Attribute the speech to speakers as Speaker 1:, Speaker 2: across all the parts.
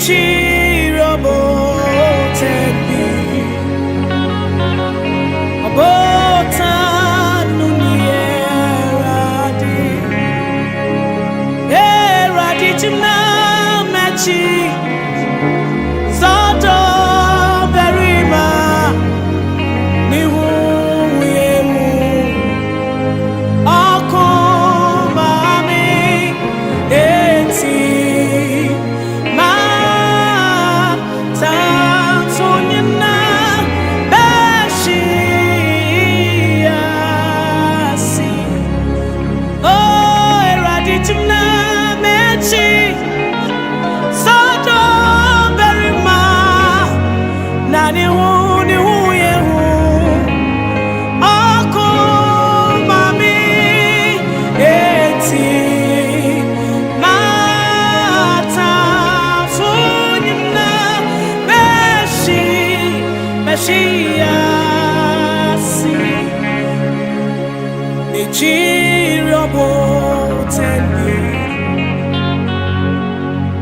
Speaker 1: chirabo tebi abota nunieradi eradi china mechi soto berima nihu yemu akomami eti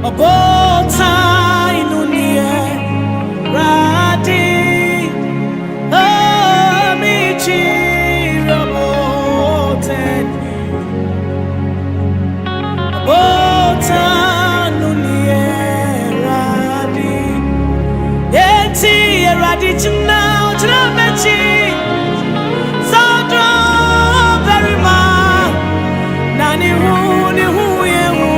Speaker 1: Abota inunie radi amici raboteni abota inunie radi eti radi china mechi sodo verima nani hu yehu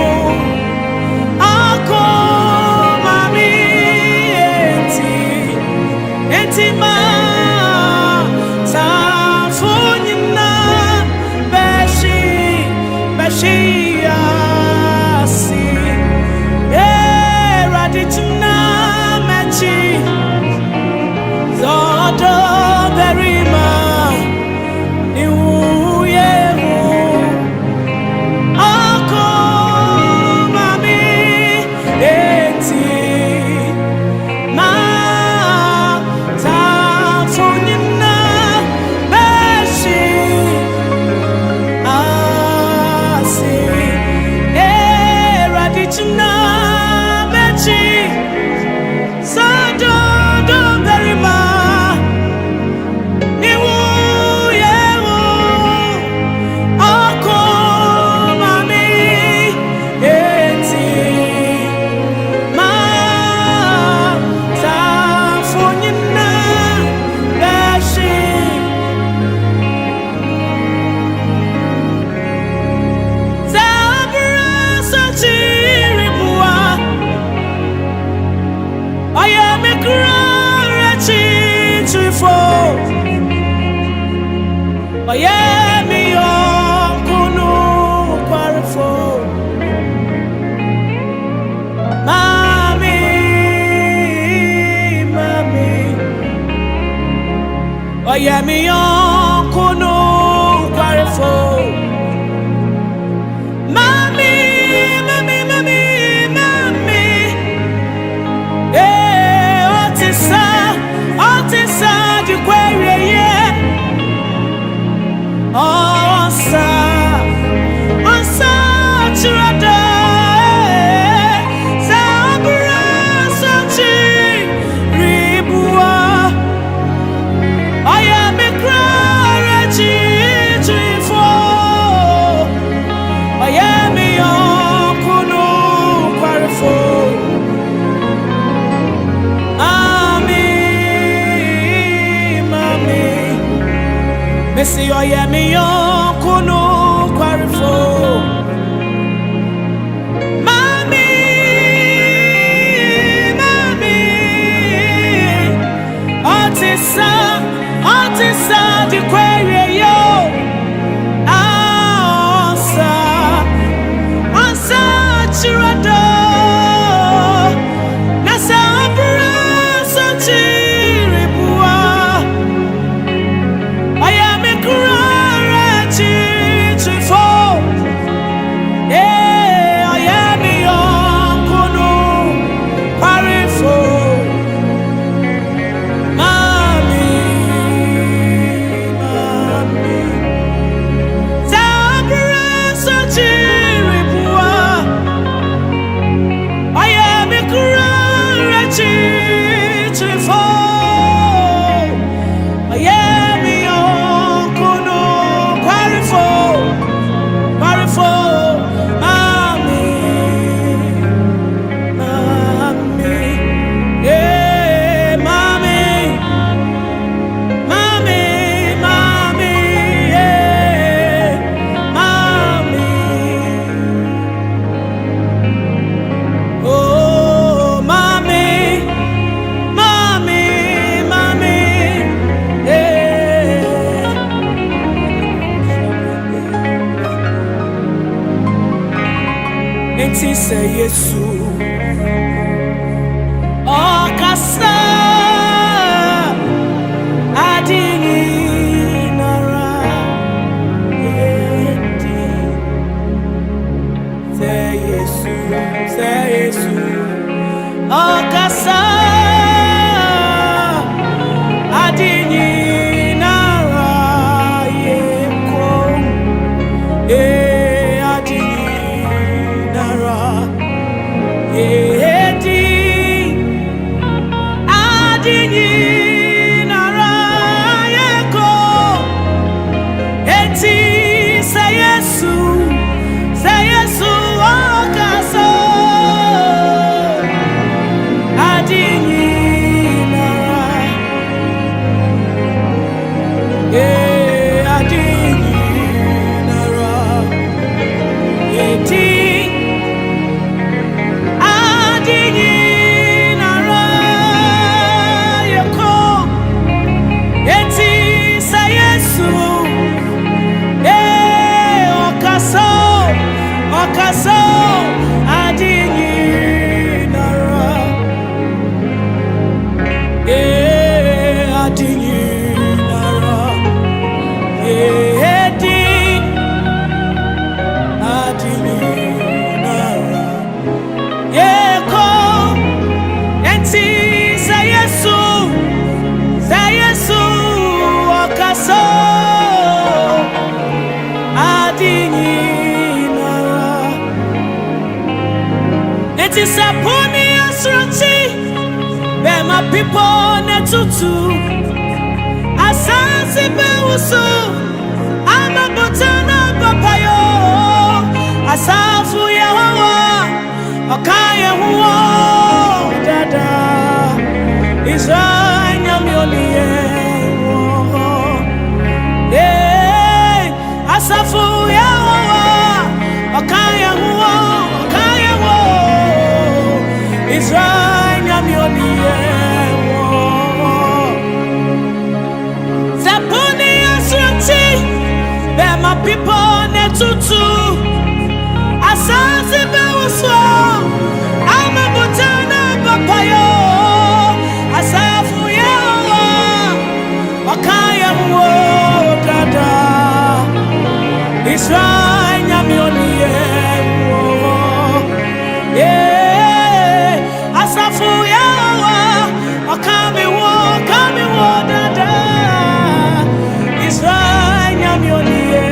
Speaker 1: Oyemi yonkunu kwarifo mami otisa dikwere ye onsa chirada Missy, oh yeah, me yonkunu kwarifo. Mami, otisa di kwere yo. Onsa chirada. Nasa abra sanchiri bua. I am a cry. eti say Yesu okasa adini nara eti say Yesu okasa adini nara yeko Disappointment asrati be my people netutu asansi be uso ama botana papayo asafu Yehova okaya huo dada Israel nyamionie asafu Yehova okaya huo Israel nyamionie Zaponi asrati be my people netutu asansi be uso ama botana papayo asafu Yehova wakaya huo dada Israel nyamionie asafu Yehova wakame wo dada Israel nyamionie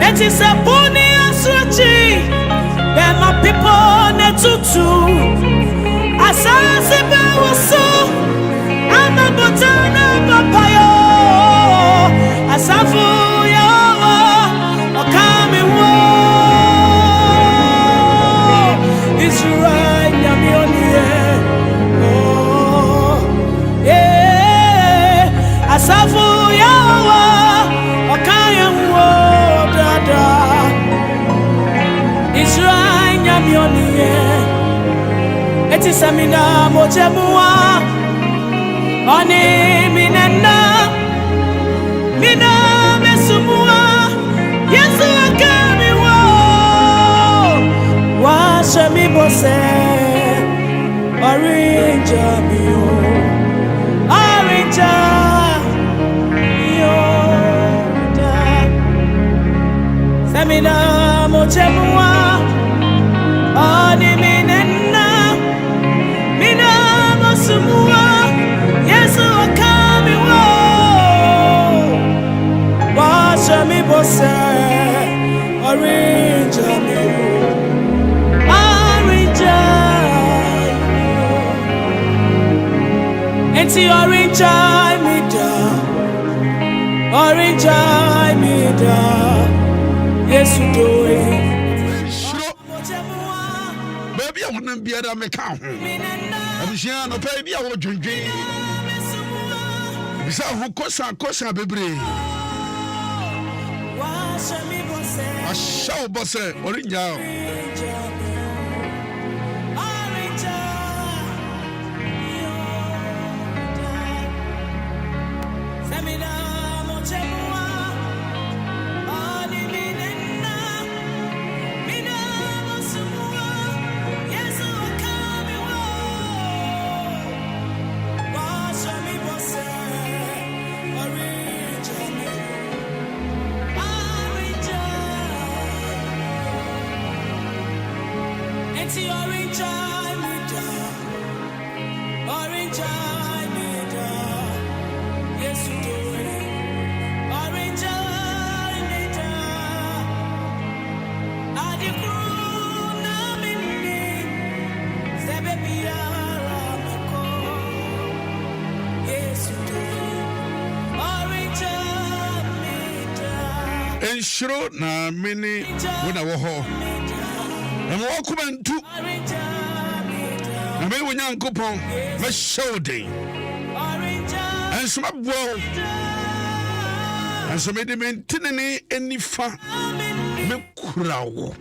Speaker 1: eti sabuni asrati be my people netutu asansi be uso ama botana papayo asafu Yehova wakame wo Israel nyamionie asafu Yehova wakaya wo dada Israel nyamionie eti samina mojemua oni minena mina mesumua Yesu akami wo Shemi bose orinja mio orinja yoda semina mochemua oni minena mina mosumua Yesu akami wo Shemi bose orinja mio Enti orange me da Yesu doe
Speaker 2: baby I wouldn't be at me count Abishia no pay be a dwendwen bisa ho kosa bebre a show boss orange Enshiro na mini wona wo ho. Na wo komentu. Na me wonya nkopon me showden. Ensoma bo. Ensoma de mentinene enifa me kurawo.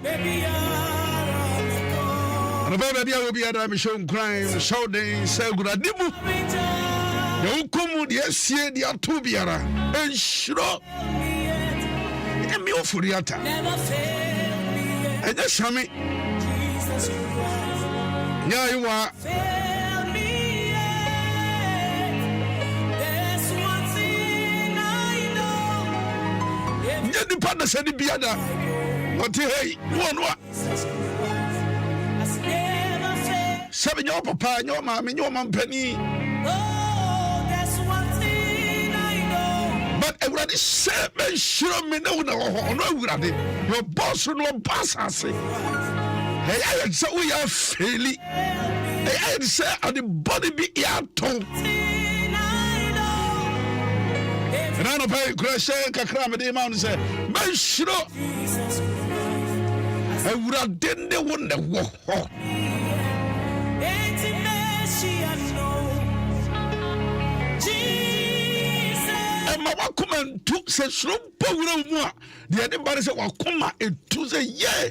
Speaker 2: Na baby ya obi ada me show crime showden say guradibu. Ya ukomu de asie de ato biara. Enshiro me ofuriata never fail me and just shame Jesus Christ yeah you are fail me there's one thing I know yeah the partner said the biada what hey one has never failed seven your papa your mama your mampani Everybody said, "Man, sure me no everybody. Your boss no boss has it. Hey, I say we are failing. Hey, I say the body be here too. And I don't pay crash kakra me dey man say, "Man, sure." I would have done the one that walk. Wakuma to say slump mu a de anybody say wakuma etu say yeah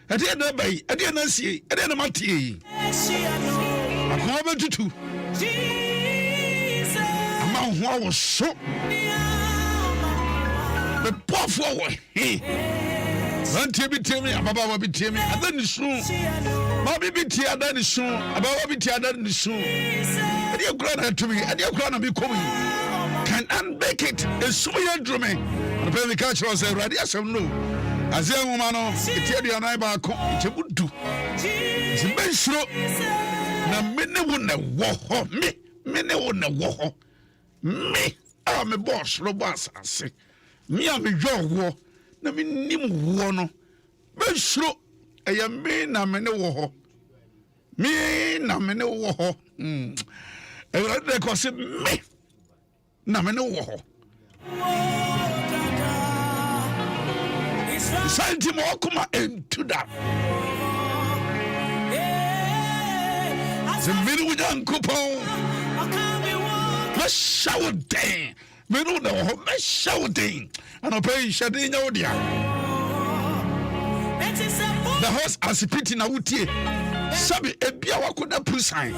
Speaker 2: e de na bai e de na sie e de na mate akoma betutu Jesus ama ho wo so the powerful one anti bi temi ababa wa bi temi adani so ma bi ti adani so ababa bi ti adani so e de kura na to mi e de kura na bi komi can unbake it. It's so drumming. The penny catcher was a radiation. No, as young woman, it's your neighbor. It's a good do. It's a best show. Now, many wouldn't walk me. Many wouldn't walk me. I'm a boss, robust. I say, me, I'm a job war. Now, me, Nim Wono. Best show. I am me, na many war. Me, na many war. I read the gossip me. Na me no wo santi mo kuma into that se me no jan kupon ma shawden me no no ma shawden and pay shade nya odia the horse asipiti na wutie sabi ebia wakoda pusan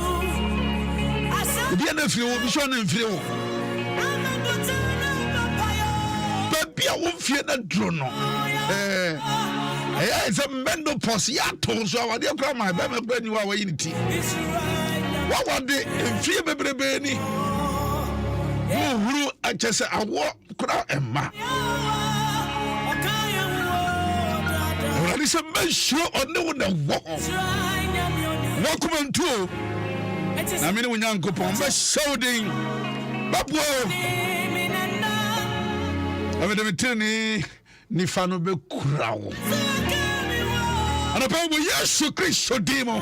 Speaker 2: ebia na firi wo bi so na firi wo Bia won fie na dro no it's a mendo pos ya to so awade akra ma ba me gba ni wa wa yinti wa wade fie bebrebe ni wo huru achese awo kra emma wali se mesho onne wo na wo kuma ntu na me ne wo nyankopon ba shouting babo Ame de metini ni fano be kurawo. Ana pa mo Yesu Kristo dimo.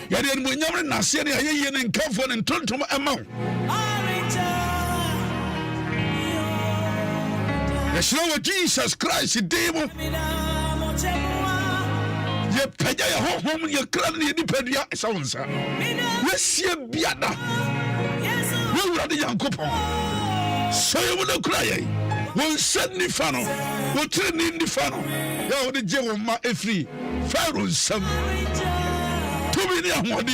Speaker 2: Ya de mo nyamre na se ne ayeye ne nkafo ne ntontom emaw. Ya shiro Jesus Christ dimo. Ye peja ya hohom ye kran ne dipadua esawonsa. We sie biada. We wura de Yankopon. So you will cry. Won't send me funnel. Won't turn in the funnel. You the Jew ma free. Pharaoh some 2 million one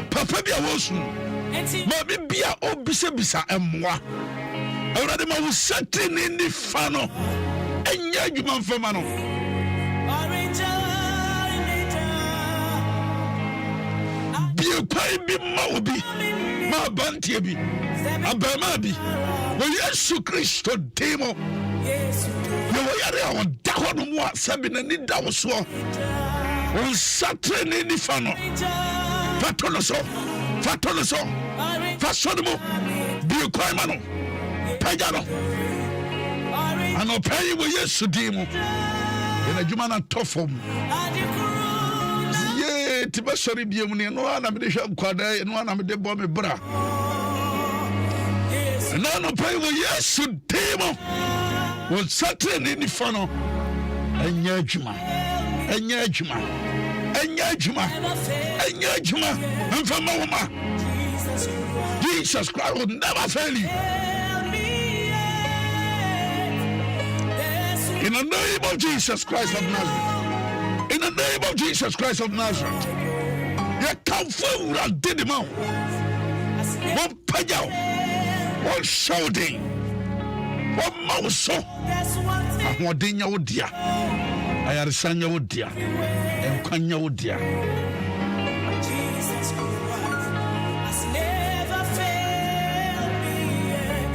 Speaker 2: Papa be a wosun. Mammy be a obisa and moi. I rather ma was setting in the funnel. And ya you man for mano. Be a pie be moby. Ma banty be. Abamabi. Well, Yesu Kristo demo. Yes, you are on down one, 7 and it down so. On Saturday Nifano. Fatoloso. Fasomo. Be Quaimano. Pagano. And I'll pay you with yes to demo. In a Jumana Toffum. Yea, Tibasari Biomuni, no one am the shop quada, and one am the bomb bra. And I'll pay with yes to demo. On Saturday Nifano. And Yajuma. And from Mama. Jesus Christ will never fail you. In the name of Jesus Christ of Nazareth. In the name of Jesus Christ of Nazareth. You come forward and did him out. One payao. One shouting. One mouse. And one dinya wodia. I are Sanya wodia. And Kanya wodia.
Speaker 1: Jesus Christ has never failed me yet.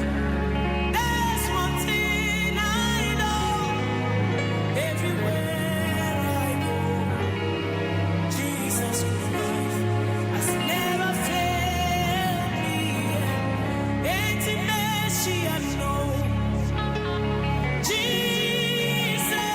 Speaker 1: There's one thing I know. Everywhere I go, Jesus Christ has never failed me yet. Intimacy I know. Jesus,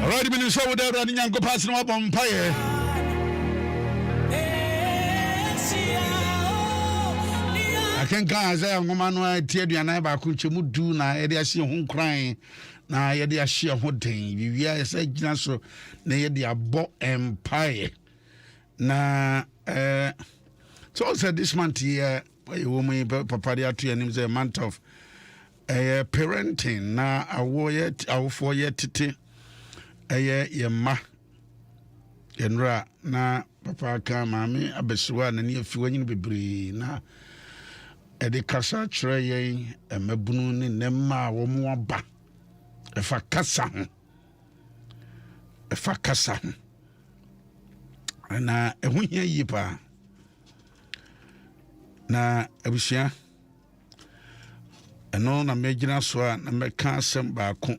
Speaker 2: Already been so with that running and go passing up on fire. I can't go as I am woman who I tell you and I back which you do now. I see home crying. Now I did share what thing. You are saying so near the Abo Empire. Now, so said this month here, woman, Papa, the name a month of parenting. Now, I wore it, our 4 year titty. Ye ma yenra na papa ka mami abeswa na ne afiwa nyine bebre na ede kasa kire yen emabunu ne nemma wo mo aba efa kasa ho na ehu hia yi pa na abusia eno na megina so a na meka asem ba ko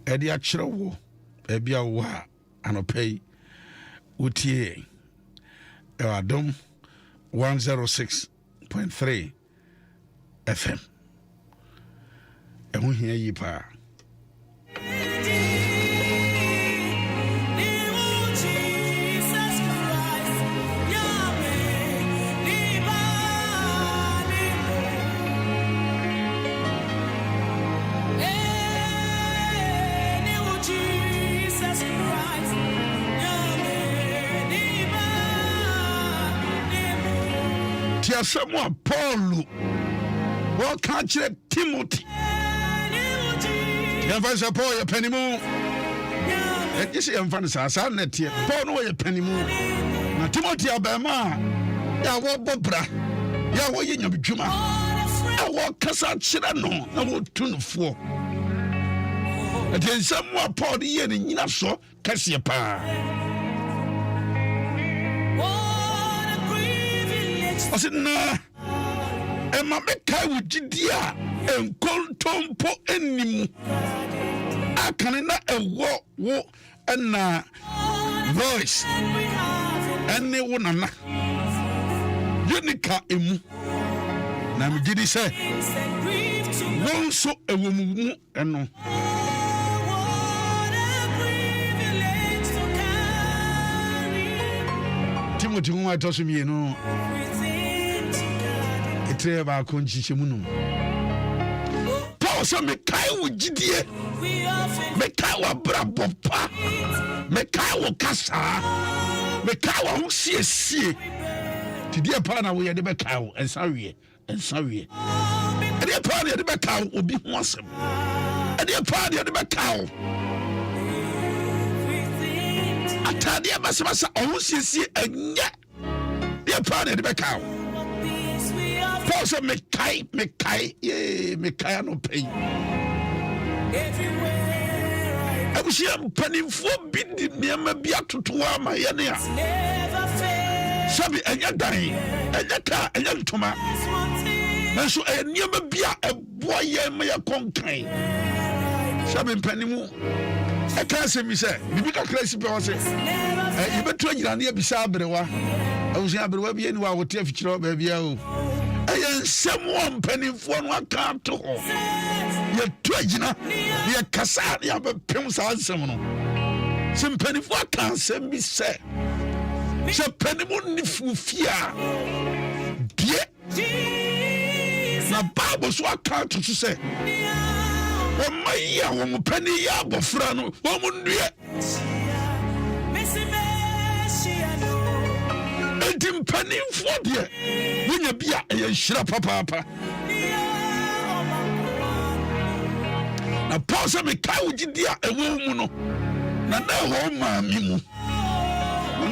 Speaker 2: edi akire wo ebia wo a anopai utie Adom 106.3 FM ehu hia yi pa Samuel Paul what catch Timothy Yɛmfa sɛ Paul yɛ panimu. Ɛgye sɛ yɛmfa no saa na ɛteɛ. Paul no wɔyɛ panimu. Na Timothy abɛɛma a yɛ wɔbɔ bra yɛ wɔyɛ nyamedwuma yɛ wɔkasa kyerɛ no na wɔtu no foɔ. Ɛti nsɛm a Paul de yɛ ne nyina so kɛseɛ paa. Ɔsɛ na ɛma mekae wo gyidi a nkontompo anim akane na ɛwɔ wo ɛna voice ɛne wo nana unica emu na megye di sɛ wo nso ɛwɔ mu ɛno. Timothy ho atɔ so mmienu ɛtrɛ baako nkyekyɛ mu no Paul sɛ mekae wo gyidie mekae w'abrabɔ pa mekae wo kasaa mekae wo ho siesie tideɛ paa na woyɛ de bɛkae wo ɛnsa wie ɛdeɛ paa na yɛde bɛkae wo obi ho asɛm ɛdeɛ paa na yɛde bɛkae wo atadeɛ basabasa ɔho siesie ɛnyɛ deɛ paa na yɛde bɛkae wo. Paul said, Mekai no pay. I was here penning for bidding me, maybe up to my yania. Sabi, and you're dying, and your car, and your toma. And so I never be a boy, may a conquer. Sabi pennimu. I can't say, me say, you become crazy process. You better you are near beside the wa. I was here, but we'll be anywhere with your future, baby. Someone penny for one car to her. You're twagina, you're Cassad, you have a pimps answer. Some penny for can't send me, sir. So penny wouldn't fear. Dear, now Bibles what can't to say. Oh, my young penny yard of Frano, woman, dear. Tim penny for dear. When you be a shrapa papa. Now, pause me cow, dear, a woman. Now, mammy.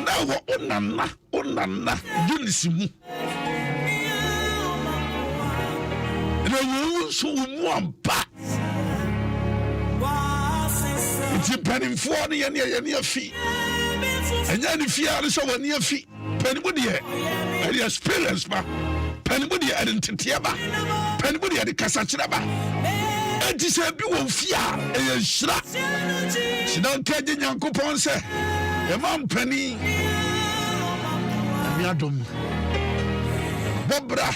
Speaker 2: Now, Nana, Junisimu. And I will so one back. It's a penny for the near feet. And then if you are so near feet. Penibody had the experience, penibody identity, penibody had the Casachaba. And she said, you will fear a shrap. She don't tell the young coupon, say, your mom penny, Adom Bobra,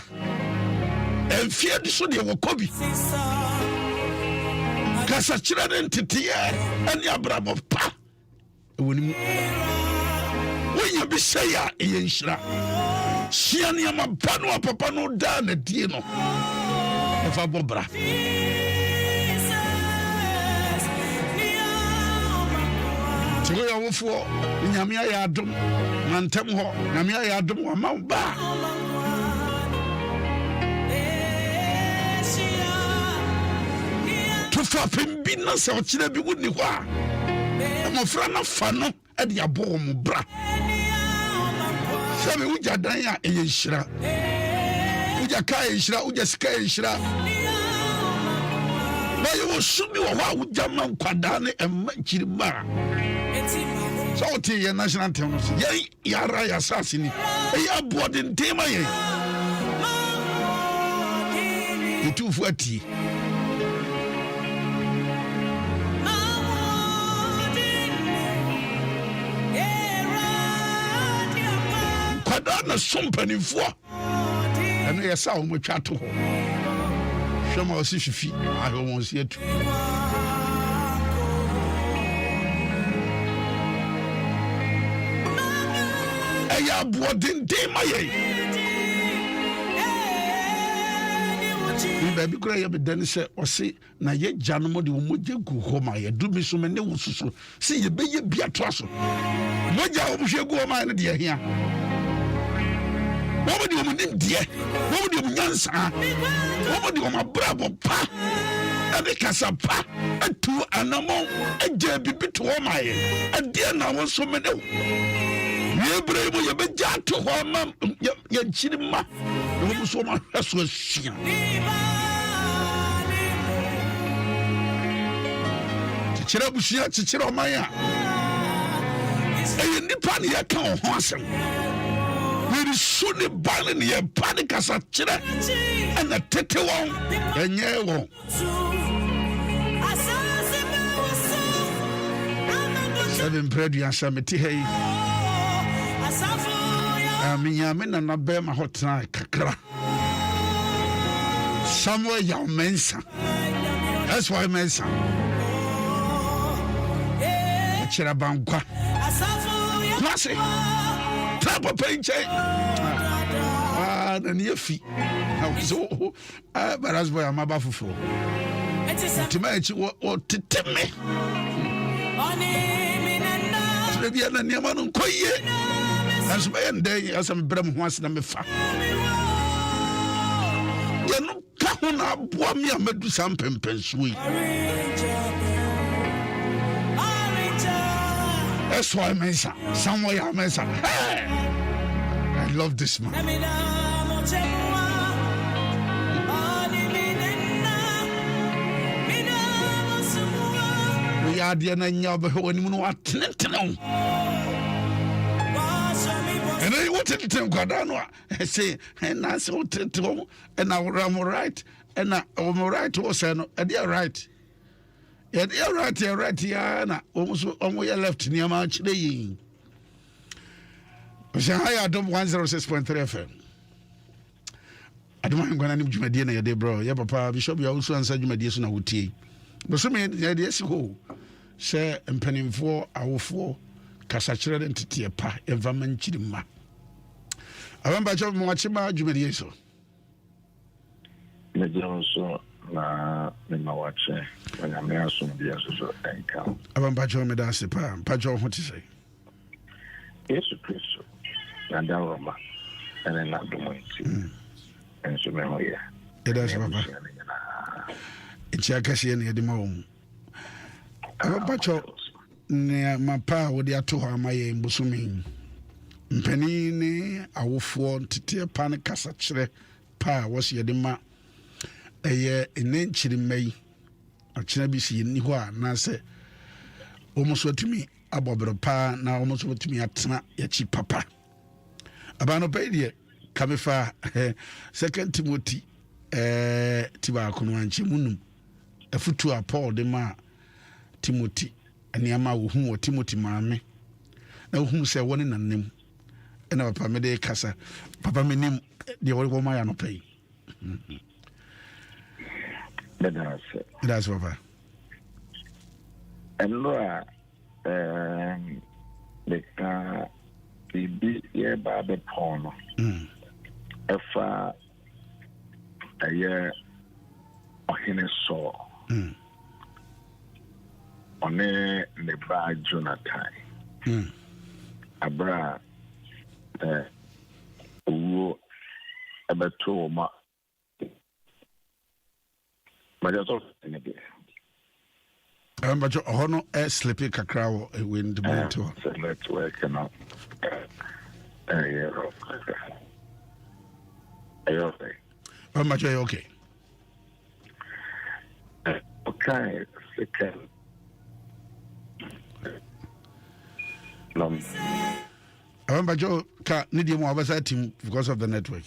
Speaker 2: and feared so they were Kobe Casachira entity and your bravo pa. When you be say ya Yeshra, Shiania Mapano, Papa no dan a Dino of a Bobra. Toya for Yamia Adom, Mantemho, Yamia Adom, Mamba. To Fapin Binas or Chilebi wouldn't wa. I'm a friend of Fano at the Abom bra. Sabe uja danya Yeshra. Uja Kaishra, Uja Skaishra. But you will shoot me while Ujaman Quadane and Machiriba. So, tea your national anthem. Yea, Yara assassin. A board in Tema. The 240. Quadana sumpany for. And we are so much at home. Shama was feet. I won't see it. I bought in Tema. Baby, cry up, then say, or say, na ye Janamo, the Umuja go home. I do me so many was so. See, you be a trussel. What you go, my dear here. What would you mean, dear? What would you answer? What would you, my bravo pa? de kasapa atu anamo agya bibi to my ade na wo so me de yebre mo ye begya to ho ma ye nchiri ma wo so ma hweso asia chira busia chichira o man a e nipa ne ye ka ho asem we should be balling ye panic as a chira and a tete won enye won seven bread you answer me hey me na be ma hotna kakra somewhere your mensa that's why mensa chira bankwa kwase trap penche na nie fi so baras boy amaba fufu tima echi o teteme bia na niam no koye aso be ndey asam bram ho asena me fa ye no ka ho na aboa me amadu sam pempensuyi that's why mensa somewhere mensa hey! I love this man. We are the Nanya when you know what and I wanted to tell Guadano. I say, and I saw to and I am right, and I'm right also, and you're right. You're right, Yana. Almost on where you left near March Day. Hi, Adom 106.3 FM. Adom Ahengua ni Jumadie na yede bro. Ya papa Bishop ya Owusu-Ansah Jumadie so na wutie. Boso me yede si ho. Se mpanimfo awofo kasachire ntete pa environment chirima. Abamba cho mo achima Jumadie so.
Speaker 3: Me so na me mawache. Wanya me asum dia so enka.
Speaker 2: Abamba cho me da se pa. Pa cho ho ti say.
Speaker 3: Yesu Kristo. And Roma and then not doing and so memory.
Speaker 2: It does, Papa. It's a Cassian at the moment. Abacho near my pa with the two my Busumi Penny, I will want to tear panic cassachere pa was ye the ma a year in inch in May. A chinabisi in Niwa, Nase almost what to me about pa now almost what to me at Yachi Papa. Abano Pedia, Kamifa, 2 Timothy, Tiba Kunuanchi Munum, a futu a Paul de Ma, Timothy, and Yama whom or Timothy Mammy. Now, whom say one in a name, and our Pamede Casa, Papa me name, the old woman I no pay. That's Papa.
Speaker 3: And Laura, the bibi ye ba be pono efa aye ohene so one ne ba Jonathan abra owo abeto ma majato ne be
Speaker 2: but your honor a sleepy cacao win the motor.
Speaker 3: Let's work now. Are you okay?
Speaker 2: How much are you okay?
Speaker 3: Okay, second.
Speaker 2: But you can't need more oversight team because of the network.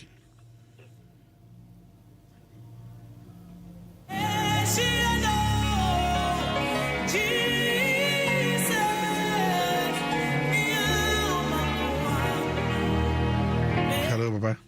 Speaker 2: Hello, Papa.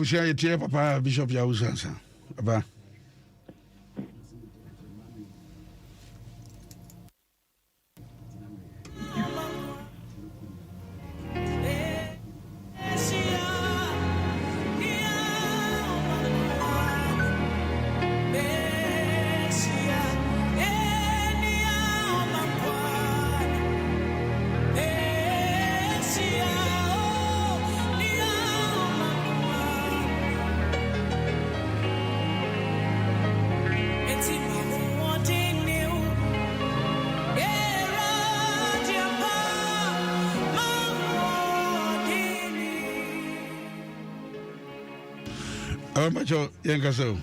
Speaker 2: Abusia yetie papa Bishop Owusu-Ansah. Papa. Macho Yankaso.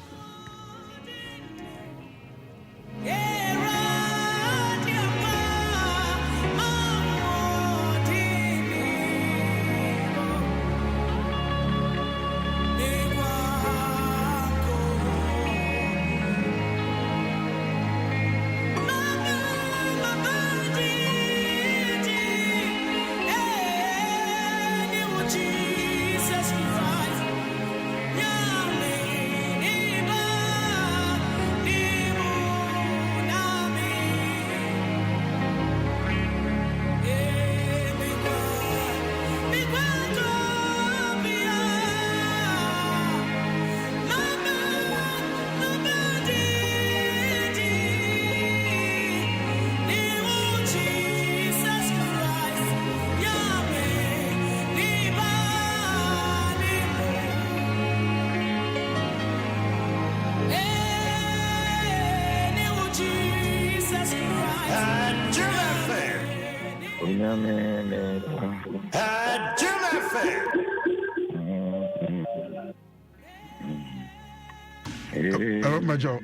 Speaker 2: Macho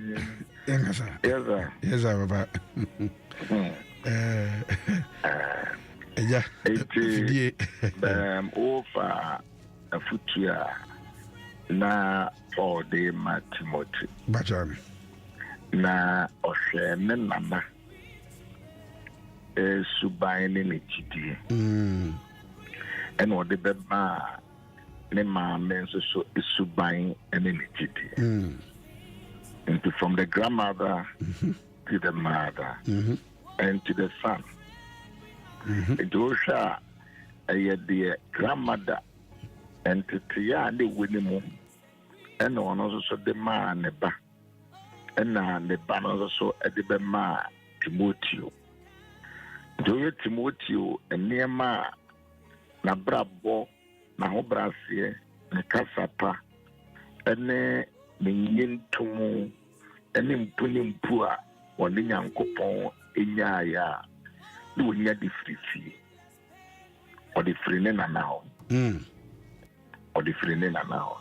Speaker 2: Yankasa. Yes, Papa. Yeah.
Speaker 3: Over a futia na all day Timothy.
Speaker 2: Bacham.
Speaker 3: Na Oshe Nana. Subaini Nichidi. And what the beba ne ma men so is Subain and Nichidi. And from the grandmother to the mother and to the son. It was the grandmother and to Tia the winning and one also the man neba and the ban also at the bema Timothy. Do you Timothy and near ma na brabo na hobrasie na kasapa and menyin tomu ene mpu a woni nyankopon enya ya na wonya difrifi o difrine na now o difrine na now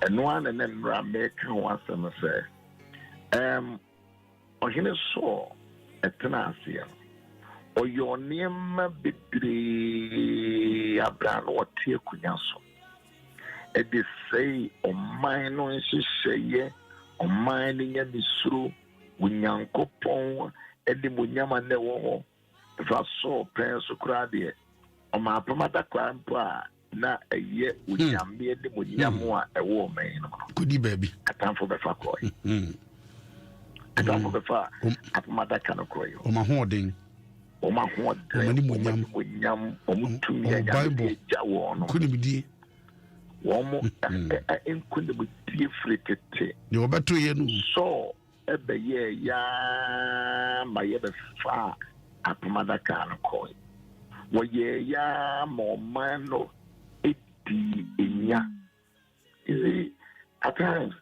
Speaker 3: eno an na mra make wasem say ohine so etena asia o yoniem bidri abran wote akunya so e dey say o man no nhihye o man nya bisuru wunyankopon e dey munyama ne wo ho fa so pen so kura de o ma pamata kwampo a na eye wunyame e dey munyamo a e wo man no
Speaker 2: kudi baby
Speaker 3: atamfo be fa koy atamfo be fa apamata kan koy
Speaker 2: o ma hoden
Speaker 3: o ma hoden
Speaker 2: o ma
Speaker 3: munyam o mutumi ya ja wo no
Speaker 2: kuni bidie
Speaker 3: womo enkunde mu die fretete
Speaker 2: ni obato ye no
Speaker 3: so ebe ye ya ma ye be fa apamada kan ko wo ye ya mo mano edi enya izi at times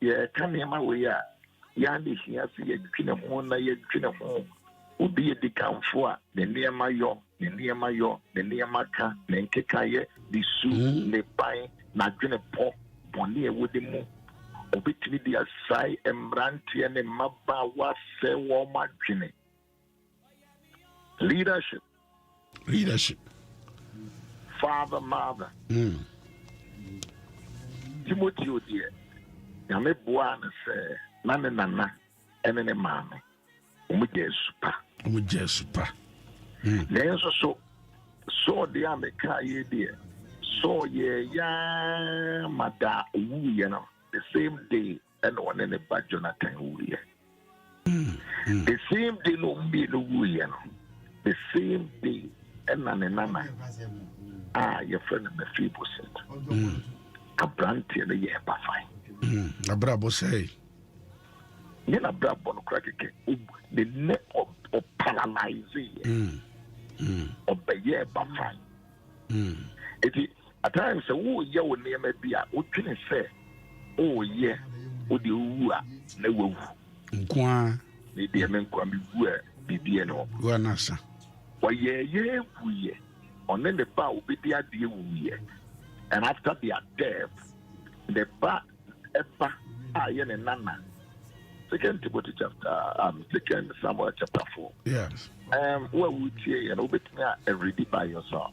Speaker 3: ye kan ye ma we ya ndi hia se ye twine ho na ye twine ho obi ye dikamfo a ne niema yo ne niema ka ne nkekaye di su ne pai na dwene po boni e wodi mu obetini di asai emrantie ne maba wa se wo ma dwene leadership father mother Timothy odie ya me boa na se na ne nana ene ne mama omuje supa nenso so de ameka ye de So yeah, mada you know, the same day and one in the bad Jonathan we. The same day no be no you know. The same day and nana your friend me feeble set. A brand in the year by fine.
Speaker 2: A brabo say.
Speaker 3: Then a brabo no crack the neck of paralyzing of the year by fine. It is at times a woo ya will near me be a what can I say? Oh, yeah, would you no woo?
Speaker 2: Qua
Speaker 3: The dear men can be where be no.
Speaker 2: Owusu-Ansah.
Speaker 3: Why, yeah, we on then the bar will be the idea we and after their death, the bar ever iron and nana. Second Timothy chapter, second Samuel chapter 4.
Speaker 2: Yes.
Speaker 3: Where would you and obey every day by yourself?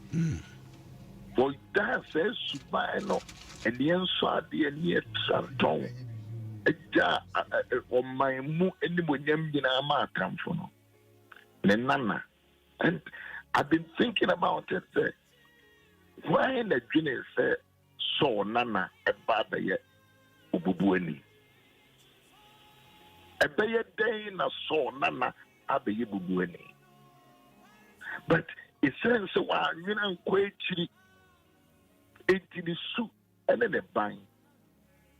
Speaker 3: For that says Subano and the answer the near Santon. On my moo anyone in our come from Nana. And I've been thinking about it. Why the genius saw Nana a baba yet Ububueni. A bay day na saw Nana a bay Bubueni. But it says so you know quite chilly. It is soup and then a bang.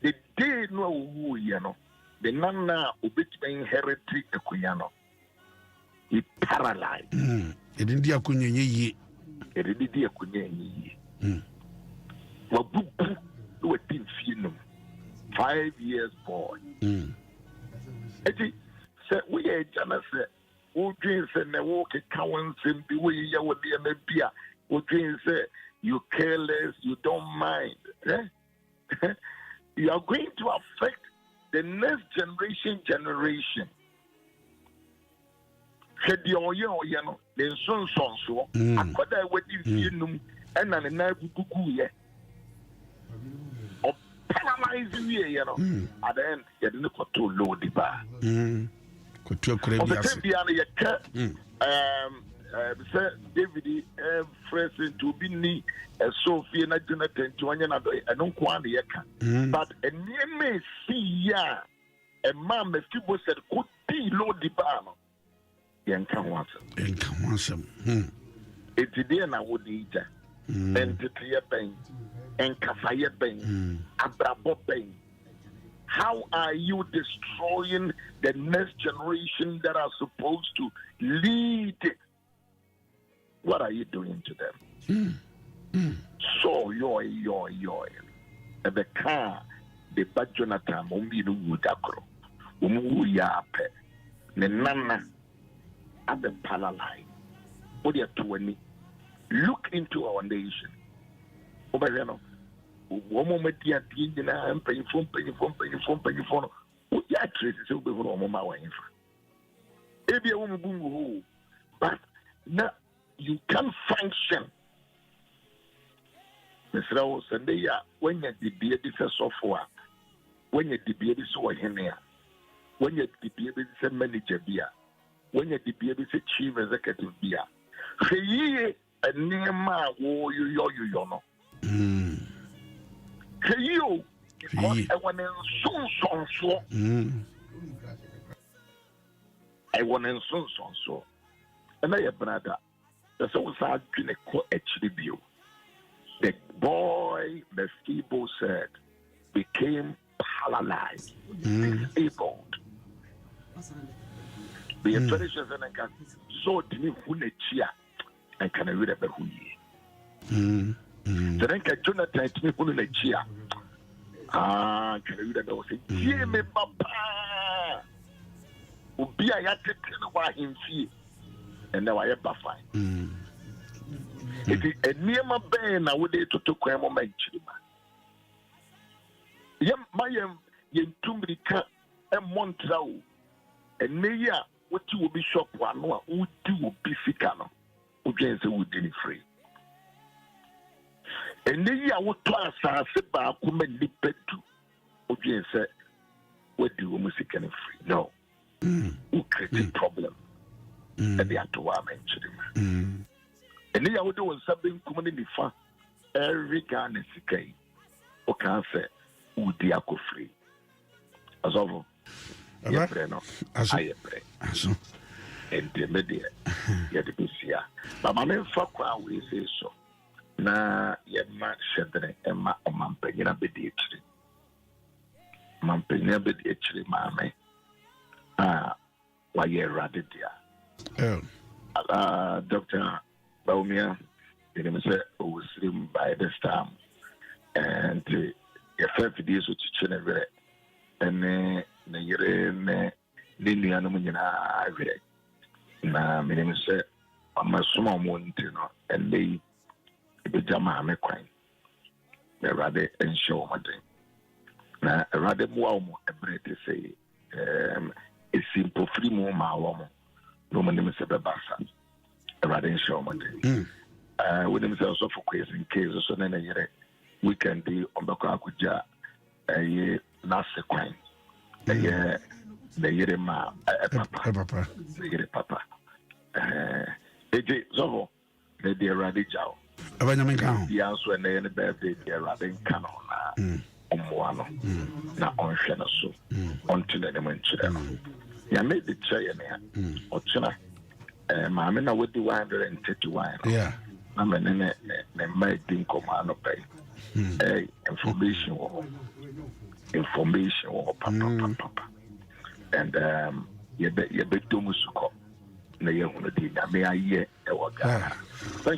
Speaker 3: The day no woo, you know, the Nana ubit inherited a kuyano. He paralyzed.
Speaker 2: It didn't be a kunye ye.
Speaker 3: It did a kunye. Well, boo boo, do a thing, 5 years boy. It said, we are Jana said, who drinks and the walk accounts and the way you would be a beer. Who drinks you careless, you don't mind. You are going to affect the next generation. Said the oyo, you know, the son so. I could have what you know, and an enable or paralyzing you know. At the end, you didn't go to low the bar.
Speaker 2: Could you create Sir David, present to be me, Sophie and Jonathan to another, I don't want the yaka. But a near me see ya, a man, the people said, could be low the bar. It's the end I would eat. And to clear pain, and Kafaya pain, Abrabo pain. How are you destroying the next generation that are supposed to lead? What are you doing to them? So yoy. And the car, the bad Jonathan, Mumbinu Wudakro, Umuyape, Nenana, at the paralyzed. What are you doing? Look into our nation. Obeyano. One moment, dear, I'm paying phone. Yeah, Tracy, so we will on my wife. Maybe a woman boom, but now you can't function. Mr. Rose, and they are when you debate this software, when you debate this over here, when you debate this manager beer, when you debate this chief executive beer. Hey, a near my war, you know. Hey, you, because I want to soon so. I want to soon so. And I have brother. That's always hard to actually view. The boy, the feeble said, became paralyzed, disabled. The intelligence and I can so to me who cheer and can I read about who ye. The then can Jonathan to me who cheer. Can I read about say, dear me, papa. Ubi I had to tell why him see. And now I have fine. It is a near my band. I would to cram on my children. My young Tumbrika and Montrao. And Naya, what you will be shocked one, would do be Ficano, who gains a wood in free. And Naya would class our Seba, who may be pet to, who gains a what do you music and free? No. Who created problem? And they had to mention him. And then I would do something coming in the fun.
Speaker 3: every Ghana sikai o can say udi akofri azovo ye breno aye bre
Speaker 2: aso
Speaker 3: and the media ye de bisia but ma me fa kwa we say so na ye ma shedre e ma o mampanyina bedi ekiri mampanyina bedi ekiri ma me wa ye radidia Dr. Baumia didn't say Owusu by this time and your 5 days with children and the year Lily Anumina na my name is on my small moon, and they be Jama Mequine. They rather ensure my thing. Now, rather more every to say, it's simple free more my woman. No, my name is Bassa. Rather ensure my thing. With themselves for quiz in case so then a year we can be on the Kakuja a year last sequine. A year the year ma papa. The year papa. AJ Zovo, the dear Radijao. The answer and the birthday, dear Radin Canon, Moano, not on Shenasu, on Chinaman. Ya made the chair or China. Mamma with the 131. Yeah. I'm an making command of pay. Information or papa. And you bet too much. Thank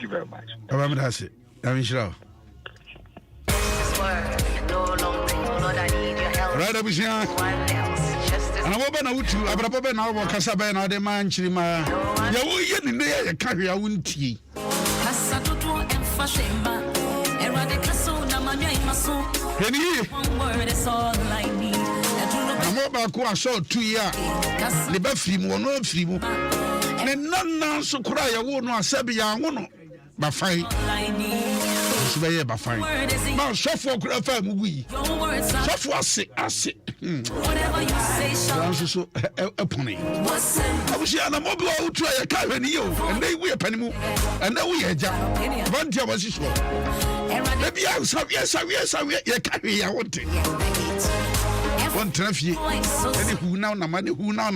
Speaker 3: you very much.
Speaker 2: Right up here. And I want to Abrabobe now, Casaba, and the man Chima. You will carry a wound tea. I'm about to show 2 years. The Buffy will not free. And none so cry, I won't know Sabia, won't but fine. But fine. Now, so for we so for sick, I say, whatever you say, so upon it. I was here, I'm mobile to try a car and you, and they wear penny, and then we had one job as usual. Maybe I was yes, I carry, I want it. One trophy, any who now, money, who now,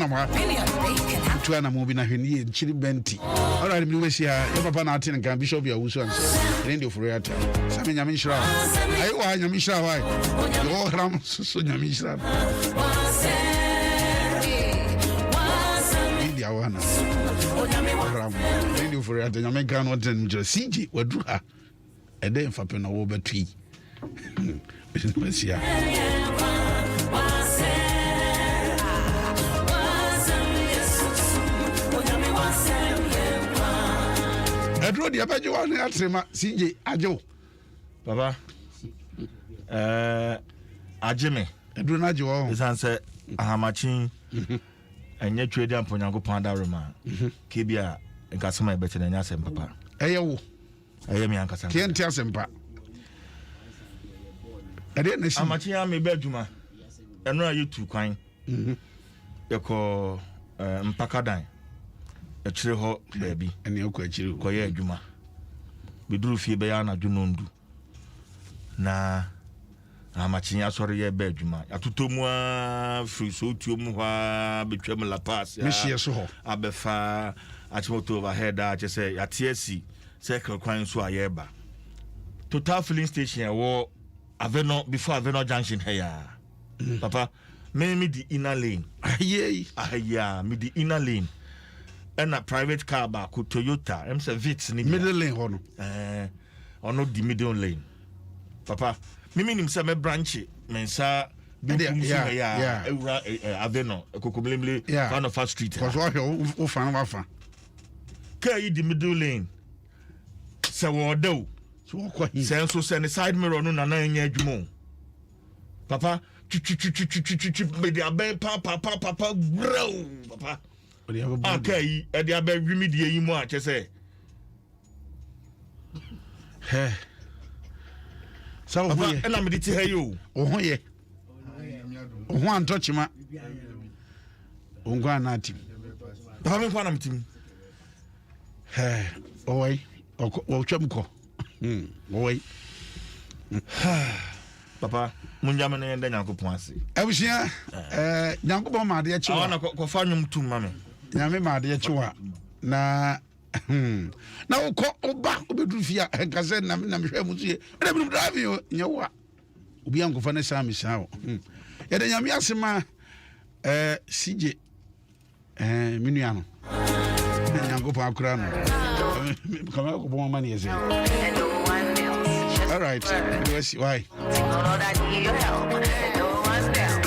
Speaker 2: to an moving a henny and chili benti. All right, Lucia, your papa Martin and Bishop Owusu-Ansah, India for Reata. Sammy Yamisha, I want Yamisha, why? You all ram so Yamisha. India one. India for Reata, Yamakan, what and just CG, what drew her. A day for Pena over tree. Edro di abajo wa na atrema CJ ajo
Speaker 4: baba ajeme
Speaker 2: Edro na ajo o
Speaker 4: isan se ahamachin enye twede amponyango panda rema kebia nkasema ebete na nya sem papa
Speaker 2: eyewo
Speaker 4: eye mi ankasa
Speaker 2: kenti asempa ade na si
Speaker 4: amachin ya me baduma eno ayi tu kwan yeko mpakadan achire ho baby
Speaker 2: ene okọ achire
Speaker 4: ko ye adwuma biduru fie be ya na dwunondu na amachinya sori ye be adwuma atotomu a free so tuomu ha betwam la pass ya
Speaker 2: mehie so ho
Speaker 4: abefa achimoto overhead a che say ya TSC circle kwan so ayeba total filling station wo Aveno before Aveno junction here papa me the inner lane me the inner lane and a private car back to Toyota say Vitz ni
Speaker 2: middle lane hono
Speaker 4: or not the middle lane papa me say me branch mensa
Speaker 2: yeah
Speaker 4: Aveno kokoblembele fan of street
Speaker 2: cause o fan wafa
Speaker 4: kai the middle lane say wo do say so send side mirror no na nya adwumo papa me the abe papa grow papa okay e the abe remedy yi mu a che say
Speaker 2: so ho ye
Speaker 4: na me di ti he yo
Speaker 2: ho ye ho antochima ongwa na tim
Speaker 4: papa me kwa na mtim
Speaker 2: oi o twam ko oi
Speaker 4: Papa, munjame no yende Nyankopon ase.
Speaker 5: Abusia Nyankopon ma de chiwa.
Speaker 4: Awana ko fa nwum tum mame.
Speaker 5: Nyame ma de chiwa. Na na ukọ oba obedu fia nkase na mehwe mu so ye. Na bi drive yo nyewa. Obi ankofa na sa misa wo. Ye de nyame asema CJ minua no. Nyankopon akura no. Kama ko bon mani ese. All right. Yes, why?
Speaker 6: All that need your help. No one else.